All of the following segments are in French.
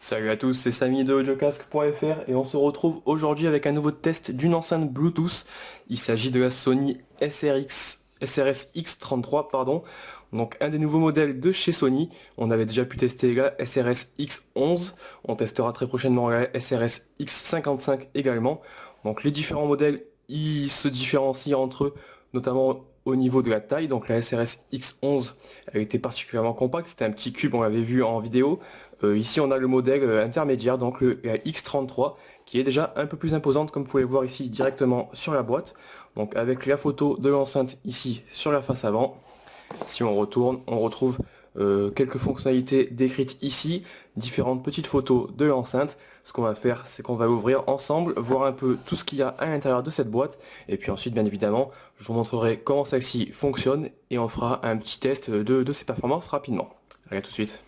Salut à tous, c'est Samy de audiocasque.fr et on se retrouve aujourd'hui avec un nouveau test d'une enceinte Bluetooth. Il s'agit de la Sony SRS X33, pardon. Donc un des nouveaux modèles de chez Sony. On avait déjà pu tester la SRS X11. On testera très prochainement la SRS X55 également. Donc les différents modèles, ils se différencient entre eux, notamment au niveau de la taille. Donc la SRS X11, elle était particulièrement compacte. C'était un petit cube, on l'avait vu en vidéo. Ici on a le modèle intermédiaire, donc la X33, qui est déjà un peu plus imposante comme vous pouvez le voir ici directement sur la boîte. Donc avec la photo de l'enceinte ici sur la face avant. Si on retourne, on retrouve quelques fonctionnalités décrites ici, différentes petites photos de l'enceinte. Ce qu'on va faire, c'est qu'on va ouvrir ensemble, voir un peu tout ce qu'il y a à l'intérieur de cette boîte. Et puis ensuite, bien évidemment, je vous montrerai comment celle-ci fonctionne et on fera un petit test de ses performances rapidement. Allez, à tout de suite.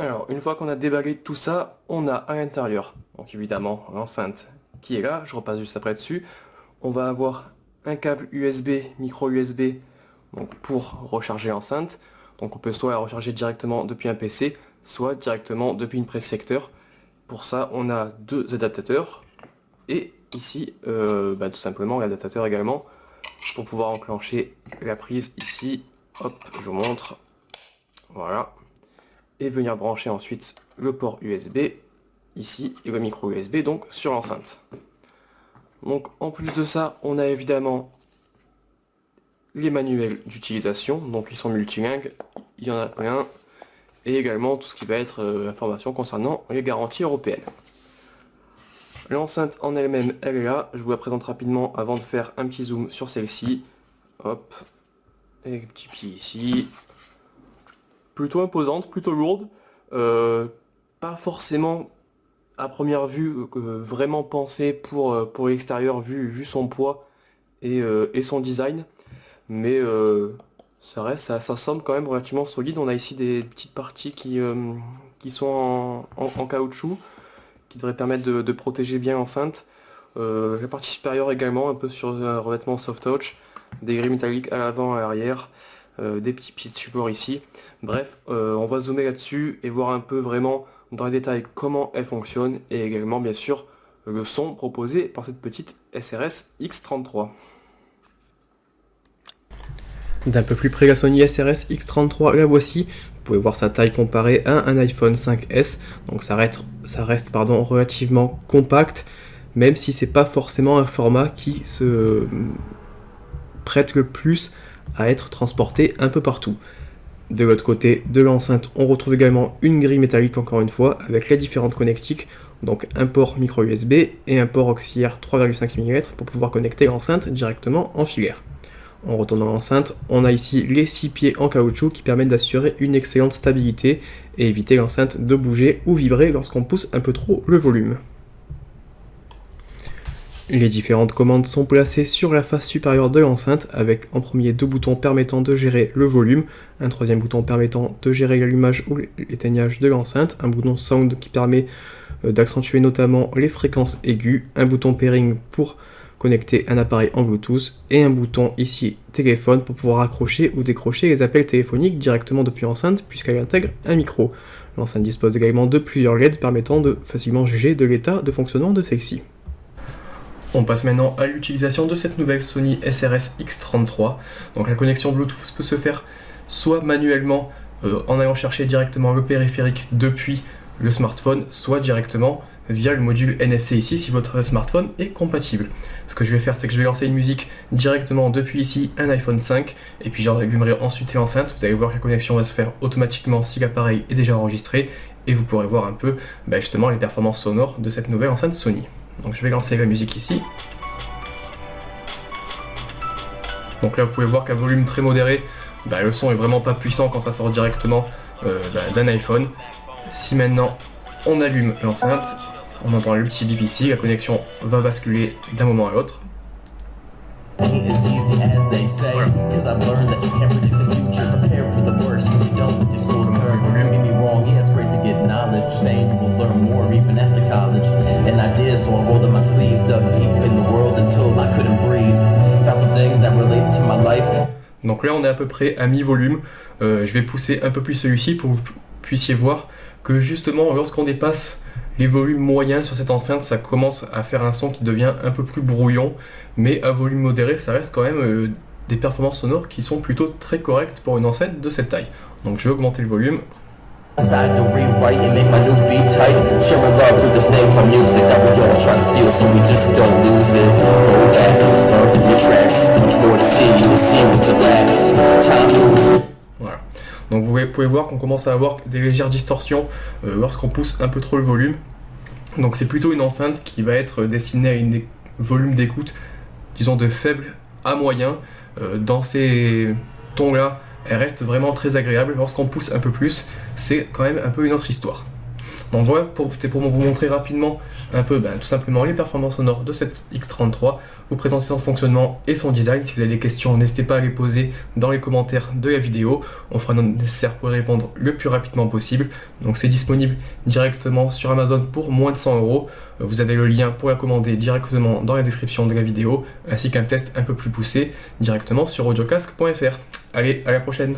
Alors, une fois qu'on a déballé tout ça, on a à l'intérieur, donc évidemment, l'enceinte qui est là, je repasse juste après dessus. On va avoir un câble USB, micro USB, donc pour recharger l'enceinte. Donc on peut soit la recharger directement depuis un PC, soit directement depuis une prise secteur. Pour ça, on a deux adaptateurs. Et ici, tout simplement l'adaptateur également, pour pouvoir enclencher la prise ici. Hop, je vous montre. Voilà. Et venir brancher ensuite le port USB ici et le micro USB donc sur l'enceinte. Donc en plus de ça, on a évidemment les manuels d'utilisation, donc ils sont multilingues, il y en a plein, et également tout ce qui va être information concernant les garanties européennes. L'enceinte en elle-même, elle est là, je vous la présente rapidement avant de faire un petit zoom sur celle-ci. Hop, et les petits pieds ici. Plutôt imposante, plutôt lourde, pas forcément à première vue vraiment pensée pour l'extérieur vu son poids et son design, mais ça semble quand même relativement solide. On a ici des petites parties qui sont en caoutchouc, qui devraient permettre de protéger bien l'enceinte. La partie supérieure également, un peu sur un revêtement soft touch, des grilles métalliques à l'avant et à l'arrière. Des petits pieds de support ici. Bref, on va zoomer là-dessus et voir un peu vraiment dans les détails comment elle fonctionne et également bien sûr le son proposé par cette petite SRS X33. D'un peu plus près la Sony SRS X33, la voici. Vous pouvez voir sa taille comparée à un iPhone 5S. Donc ça reste relativement compact, même si c'est pas forcément un format qui se prête le plus à être transporté un peu partout. De l'autre côté de l'enceinte, on retrouve également une grille métallique encore une fois, avec les différentes connectiques, donc un port micro USB et un port auxiliaire 3,5 mm pour pouvoir connecter l'enceinte directement en filaire. En retournant l'enceinte, on a ici les 6 pieds en caoutchouc qui permettent d'assurer une excellente stabilité et éviter l'enceinte de bouger ou vibrer lorsqu'on pousse un peu trop le volume. Les différentes commandes sont placées sur la face supérieure de l'enceinte avec en premier deux boutons permettant de gérer le volume, un troisième bouton permettant de gérer l'allumage ou l'éteignage de l'enceinte, un bouton sound qui permet d'accentuer notamment les fréquences aiguës, un bouton pairing pour connecter un appareil en Bluetooth et un bouton ici téléphone pour pouvoir accrocher ou décrocher les appels téléphoniques directement depuis l'enceinte puisqu'elle intègre un micro. L'enceinte dispose également de plusieurs LED permettant de facilement juger de l'état de fonctionnement de celle-ci. On passe maintenant à l'utilisation de cette nouvelle Sony SRS X33. Donc la connexion Bluetooth peut se faire soit manuellement en allant chercher directement le périphérique depuis le smartphone, soit directement via le module NFC ici si votre smartphone est compatible. Ce que je vais faire, c'est que je vais lancer une musique directement depuis ici un iPhone 5 et puis j'allumerai ensuite l'enceinte. Vous allez voir que la connexion va se faire automatiquement si l'appareil est déjà enregistré et vous pourrez voir un peu justement les performances sonores de cette nouvelle enceinte Sony. Donc je vais lancer la musique ici. Donc là vous pouvez voir qu'à volume très modéré, le son est vraiment pas puissant quand ça sort directement d'un iPhone. Si maintenant on allume l'enceinte, on entend le petit bip ici, la connexion va basculer d'un moment à l'autre. Donc là on est à peu près à mi-volume. Je vais pousser un peu plus celui-ci pour que vous puissiez voir que justement lorsqu'on dépasse les volumes moyens sur cette enceinte, ça commence à faire un son qui devient un peu plus brouillon, mais à volume modéré, ça reste quand même des performances sonores qui sont plutôt très correctes pour une enceinte de cette taille. Donc je vais augmenter le volume. Side to rewrite and make my new beat tight. Sharing love through this thing from music that we all trying to feel, so we just don't lose it. Go back, learn from your tracks. Much more to see, you'll see what you lack. Time moves. Voilà. Donc vous pouvez voir qu'on commence à avoir des légères distorsions lorsqu'on pousse un peu trop le volume. Donc c'est plutôt une enceinte qui va être destinée à un volume d'écoute, disons de faible à moyen. Dans ces tons-là, elle reste vraiment très agréable. Lorsqu'on pousse un peu plus, c'est quand même un peu une autre histoire. Donc voilà, c'était pour vous montrer rapidement un peu tout simplement les performances sonores de cette X33, vous présenter son fonctionnement et son design. Si vous avez des questions, n'hésitez pas à les poser dans les commentaires de la vidéo. On fera notre nécessaire pour y répondre le plus rapidement possible. Donc c'est disponible directement sur Amazon pour moins de 100 €. Vous avez le lien pour la commander directement dans la description de la vidéo, ainsi qu'un test un peu plus poussé directement sur audiocasque.fr. Allez, à la prochaine!